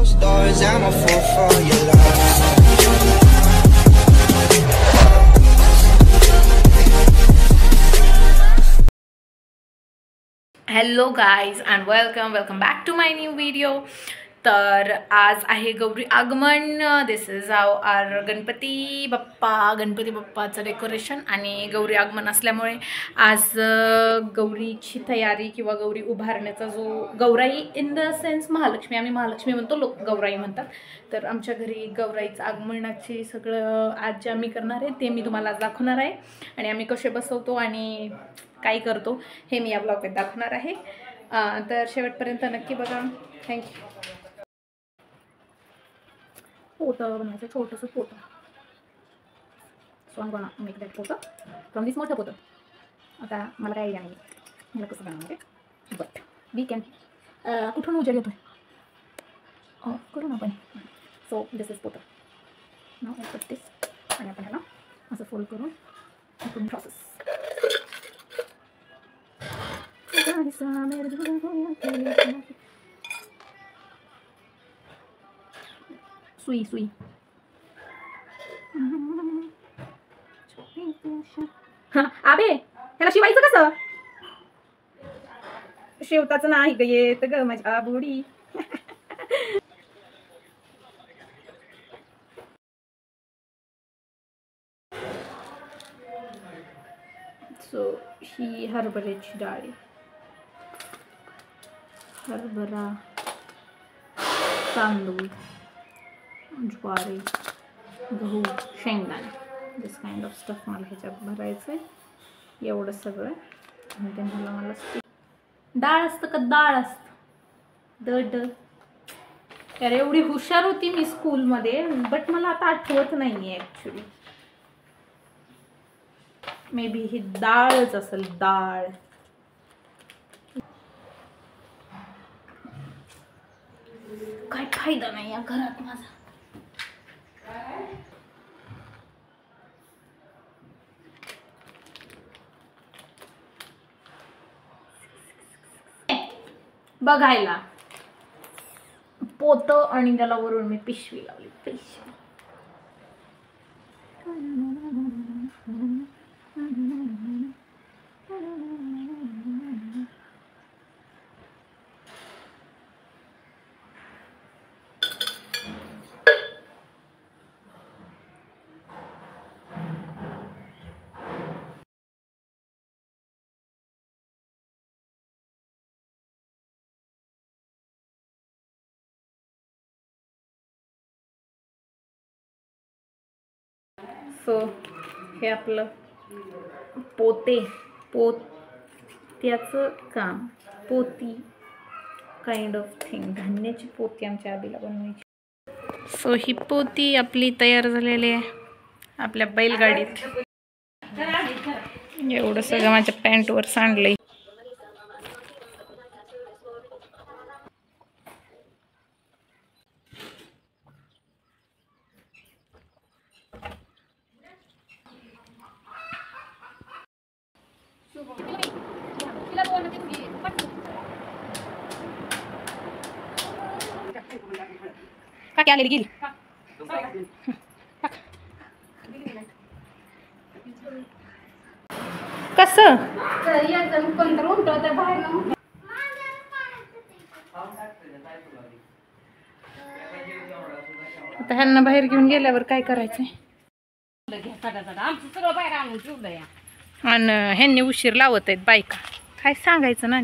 closed doors, I'm a fool for your love. Hello guys and welcome back to my new video. तर आज आहे गौरी आगमन. This is our Ganpati बाप्पाचं decoration. आणि गौरी आगमन असल्यामुळे आज गौरीची तयारी किंवा गौरी उभारण्याचा जो Gaurai in the sense Mahalakshmi, आम्ही महालक्ष्मी म्हणतो, लोक गौराई म्हणतात. तर आमच्या घरी गौराईचं आगमनाचे सगळं आज जे आम्ही करणार आहे ते मी तुम्हाला दाखवणार आहे. आणि आम्ही कसे बसवतो आणि काय करतो हे मी या ब्लॉगमध्ये दाखवणार आहे. तर शेवटपर्यंत नक्की बघा. थँक्यू. पोतं बनवायचं, छोटंसं पोतं. So I gonna make that पोतं फ्रॉम दिस मोठं पोतं. आता मला काय आयडिया नाही मला कसं बनवणार आहे, बट वी कॅन. कुठून उजेड येतोय करू ना आपण. सो दिस इज पोतं. नाव आय कट दिस आणि आपण ह्याला असं फोल्ड करून आपण प्रोसेस. सुई आबे ह्याला शिवायचं कसं? शिवताच नाही ग येत ग माझ्या बुडी. सो ही हरभऱ्याची डाळ, हरभरा, तांदूळ, ज्वारी, गहू, शेंगदाणे, दिस काइंड ऑफ स्टफ मला ह्याच्यात भरायचं आहे. एवढं सगळं. आणि त्यांना मला डाळ असतं का डाळ असतं द. तर एवढी हुशार होती मी स्कूलमध्ये, बट मला आता आठवत नाही आहे ॲक्च्युली. मे बी ही डाळच असेल, डाळ. काय फायदा नाही या घरात माझा. बघायला पोतं आणि त्याला वरून मी पिशवी लावली. पिशवी सो हे आपलं पोत्याचं काम. पोती काइंड ऑफ थिंग. धान्याची पोती आमच्या आधीला बनवायची. सो ही पोती आपली तयार झालेली आहे आपल्या बैलगाडीत. एवढं सगळं माझ्या पॅन्टवर सांडलंय. काय आलेली गेली कसं आता ह्यांना बाहेर घेऊन गेल्यावर काय करायचंय. आणि ह्यांनी उशीर लावत आहेत बायका. काय सांगायचं ना.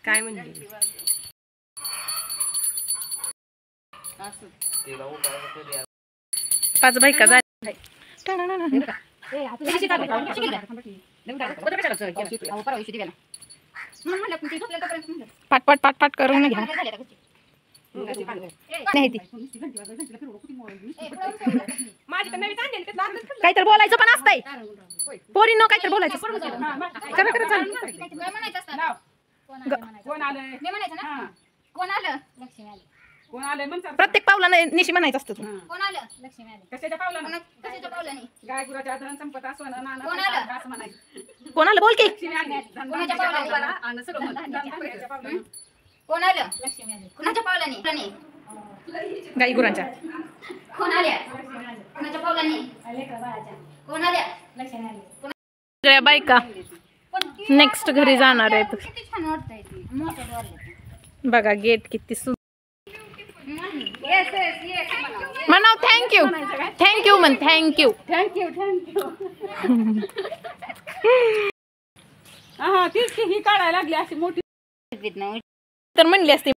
काय म्हणते पाच बायका झाल्या. पाट पाट पाट पाट करून घ्या. नाही ती काहीतरी बोलायचं पण असतंय पोरींनो काहीतरी बोलायचं करा करा चालू प्रत्येक पावलानं निशी म्हणायचं असतं तू कोणाला बोल की गाई गुरांच्या बायका नेक्स्ट घरी जाणार आहेत बघा गेट किती म्हणाव थँक्यू थँक्यू म्हण थँक्यू थँक्यू थँक्यू हा तीच की ही काढायला लागली अशी मोठी तर म्हणली असते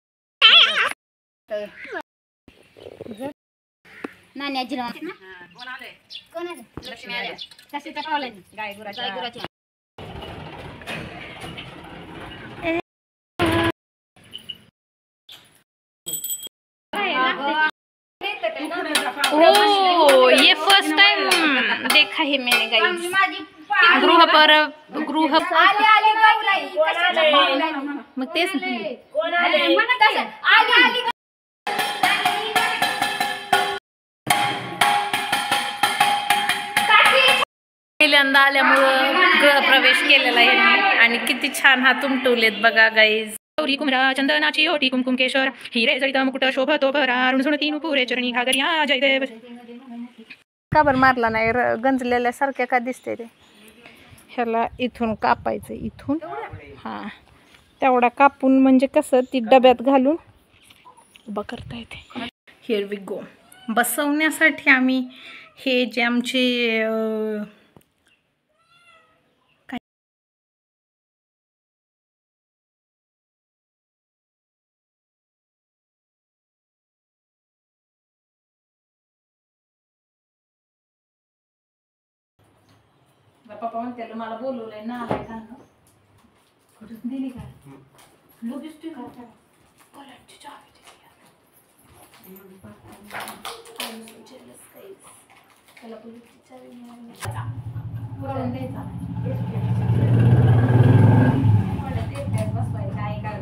ओ ये फर्स्ट टाइम देखा है मैंने गाइस गृह मग तेच पहिल्यांदा आल्यामुळं गृहप्रवेश केलेला आहे आणि किती छान हात उमटवलेत बघा गाईज गौरी कुमरा चंदनाची ओटी कुमकुम केशर हिरे जळित मुकुट शोभतो भरा अरुण तीन पुरे चरणी घागरिया जयदेव का बरं मारला नाही गंजलेल्या सारख्या का दिसते ते ह्याला इथून कापायचं इथून हां तेवढा कापून म्हणजे कसं ती डब्यात घालून उभा करता येते हिअर वी गो बसवण्यासाठी आम्ही हे जे आमचे पप्पा म्हणते मला बोलवलंय ना आलाय का कुठून दिली का लगेच ती का पलटची चावी त्याला पलटची चावी बसवाय काय काय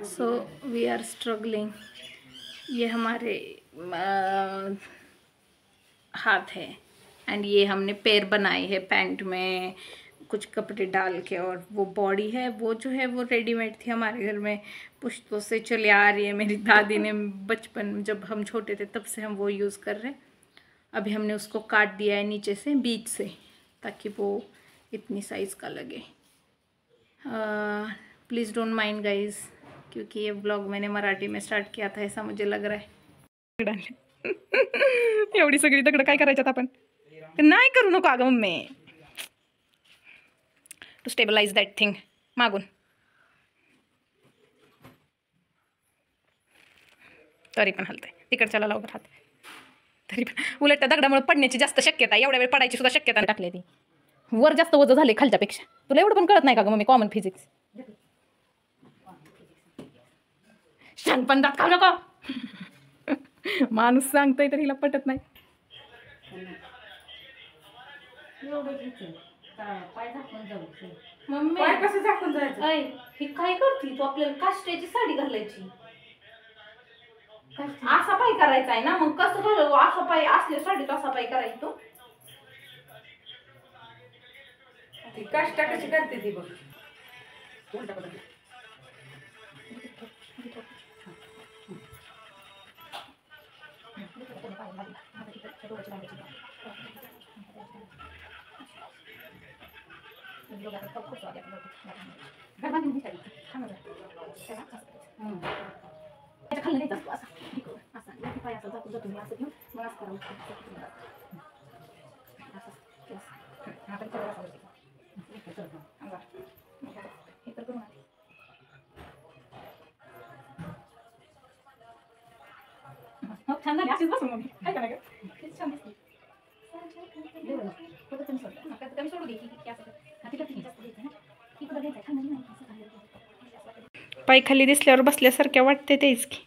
सो वी आर स्ट्रगलिंग ये हमारे हाथ है एंड ये हमने पैर बनाए हैं पैंट में कुछ कपड़े डाल के और वो बॉडी है वो जो है वो रेडीमेड थी हमारे घर में पुश्तों से चली आ रही है मेरी दादी ने बचपन जब हम छोटे थे तब से हम वो यूज़ कर रहे हैं अभी हमने उसको काट दिया है नीचे से बीच से ताकि वो इतनी साइज़ का लगे प्लीज़ डोंट माइंड गाइज क्योंकि ये ब्लॉग मैंने मराठी में स्टार्ट किया था ऐसा मुझे लग रहा है एवढी सगळी दगड काय करायच्यात आपण नाही करू नको अगं mummy to stabilise that thing मागून तरी पण हलतंय तिकडच्याला लावत राहत तरी पण उलट त्या दगडामुळे पडण्याची जास्त शक्यता एवढ्या वेळ पडायची सुद्धा शक्यता टाकली ती वर जास्त वजन झाले खालच्यापेक्षा तुला एवढं पण कळत नाही का गं मम्मी कॉमन फिजिक्स पण दात खाऊ नको माणूस सांगतोय तर हिला पटत नाही मम्मी कसं झाकून जायचं ही काय करते तू आपल्याला काष्टाची साडी घालायची असा पाय करायचा आहे ना मग कसं घालू असा पाय असल्या साडीत असा पाय करायची तो काष्टा कशी करते ती बघ करू ना. छान झाली अशीच बसून मग काय करायचं किती छान दिसते. कमी सोडू दे की असं पाय खाली दिसल्यावर बसल्यासारख्या वाटते तेच की.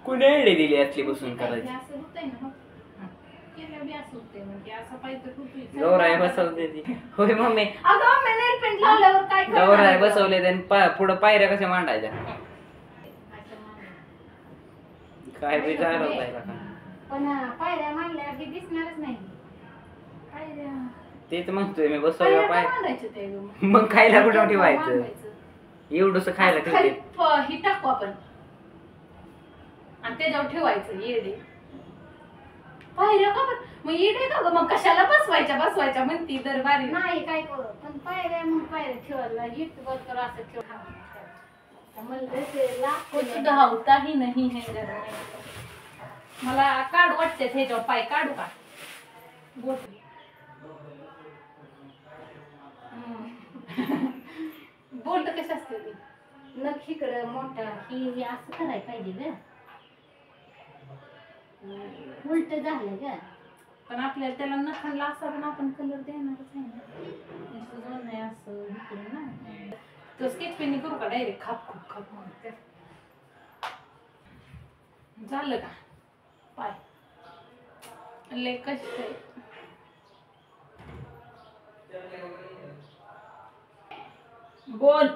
कुणी आयडिया दिली असली बसून करायची. गौराय बसवले ती. होय मम्मी गौराय बसवले आणि पुढं पायऱ्या कशा मांडायच्या काय बी जायला पण पायऱ्या मांडल्या की दिसणारच नाही. तेच म्हणतोय मी बसवलं पाय मग खायला कुठं ठेवायचं एवढंस खायला ठेवते ही टाकू आपण आणि त्याच्यावर ठेवायचं येडे पायऱ्या का मग येडे का मग कशाला बसवायच्या म्हणती दरबारी नाही काय करू पण पायऱ्या मग पायऱ्या ठेवायला युट्यूब कर असं ठेवा धावताही नाही हे मला काढू वाटते ह्याच्यावर पाय काढू का बोट बोलत कशा असते नख इकडं मोठा ही असं करायला पाहिजे ग उलट झालं ग पण आपल्याला त्याला नखांना असा पण आपण कलर देणारच नाही असं इकडे ना तो स्केच पेन करू का डायरेक्ट खाप म्हणून झालं का पाय लय कष्ट बोल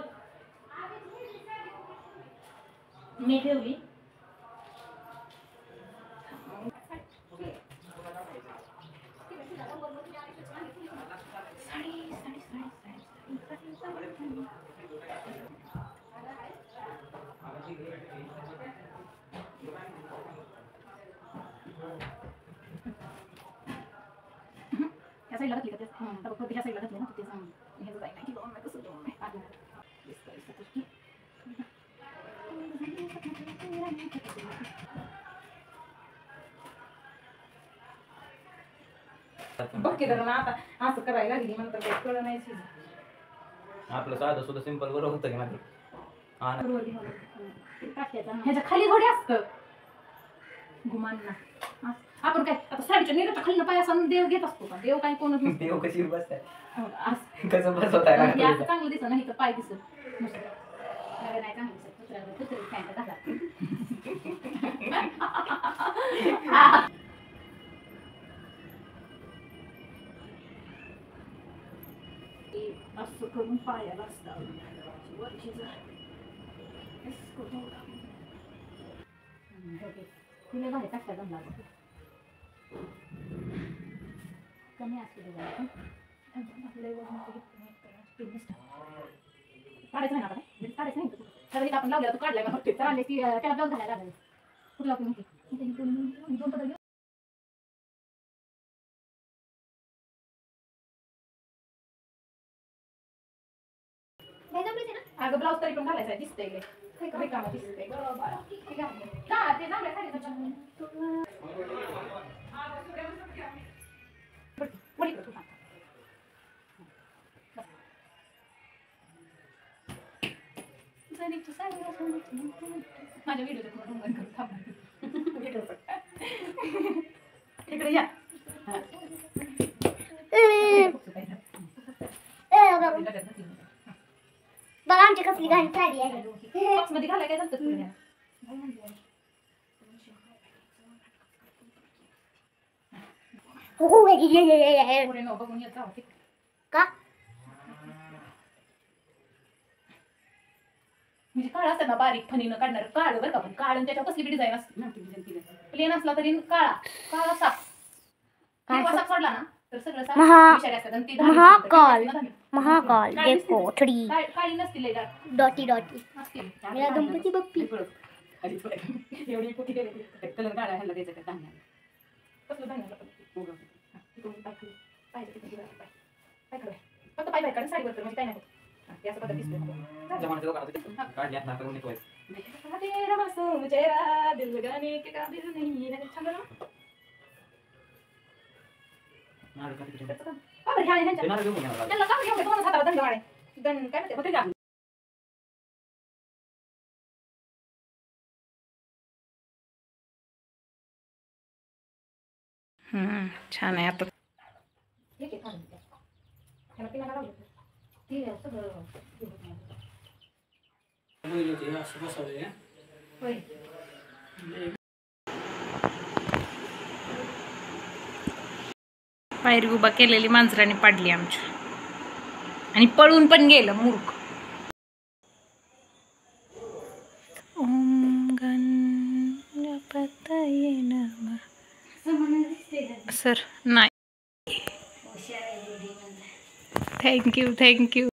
मी ठेवली या साईडला घातली का तेच फक्त ह्या साईडला घातली ना तेच हे जाय नाही किंवा नाही कसं जाऊ नाही बघ की जरा आता असं करायला लागली म्हणतात काही कळलं नाही आपलं साधं सुद्धा सिंपल बरोबर होतं की नाही ह्याच्या खाली थोडी असतं गुमांना आपण काय आता साडीच्या नेटाच्या खाली पाय असा देव घेत असतो का देव काय कोण देव कशी बसताय कसं बसवताय चांगलं दिसत नाही तर पाय दिसत नुसतं नाही चांगलं दिसत असं करून पायाला असतात तिने बाहेर टाकता जमला कमी असते काढायचं नाही आपण काढायचं नाही तर आपण लावल्या तू काढलाय मग चालले की त्याला ब्लाऊज घालायला लागेल कुठं लावते माहिती दोन पदर अगं ब्लाऊज तरी पण घालायचा दिसतंय रिकामा दिसतंय बरोबर ते चांगल्या साडीचं माझ्या व्हिडिओ इकडे या बघा आमची कसली घाण साडी आहे मध्ये घालाय काय जातं तुला हो बघून येत जाऊ का म्हणजे काळ असतं ना बारीक फणीनं काढणार काळ बरं का पण काळ त्याच्यावर कसली बी डिझाईन असते ना प्लेन असला तरी काळा साप साप सोडला ना तर सगळं साप महाकाल देखो थोडी काळी नसतील डॉटी मेरा गणपती बप्पी एवढी कुठे गेले कलर काढा ह्याला द्यायचं का धान्य कसलं धान्य फक्त पाय काढून साडीवर म्हणजे काय नाही असं पद्धत दिसते काढली तेरा मासूम चेहरा दिल लगाने के काबिल नहीं है. छान झालं ना? का बरं ह्या ह्यांच्या? त्यांना का बरं घेऊन तुम्हाला हाताला दंड वाढे? दंड काय म्हणते? होते का? छान आहे आता. पायरी उभा केलेली मांजराने पाडली आमच्या आणि पळून पण गेलं मूर्ख. ओम गणपतये नमः. सर नाही. Thank you thank you.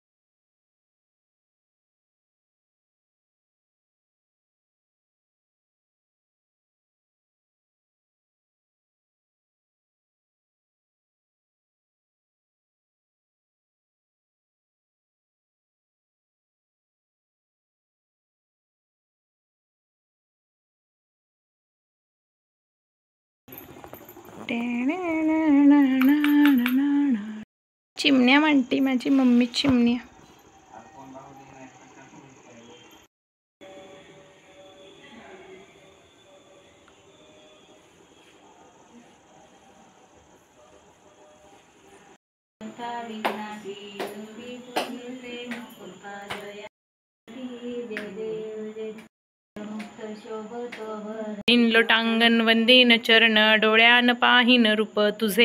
चिमण्या म्हणते माझी मम्मी चिमण्या. लोटांगण वंदेन चरण डोळ्यान पाहिन रूप तुझे.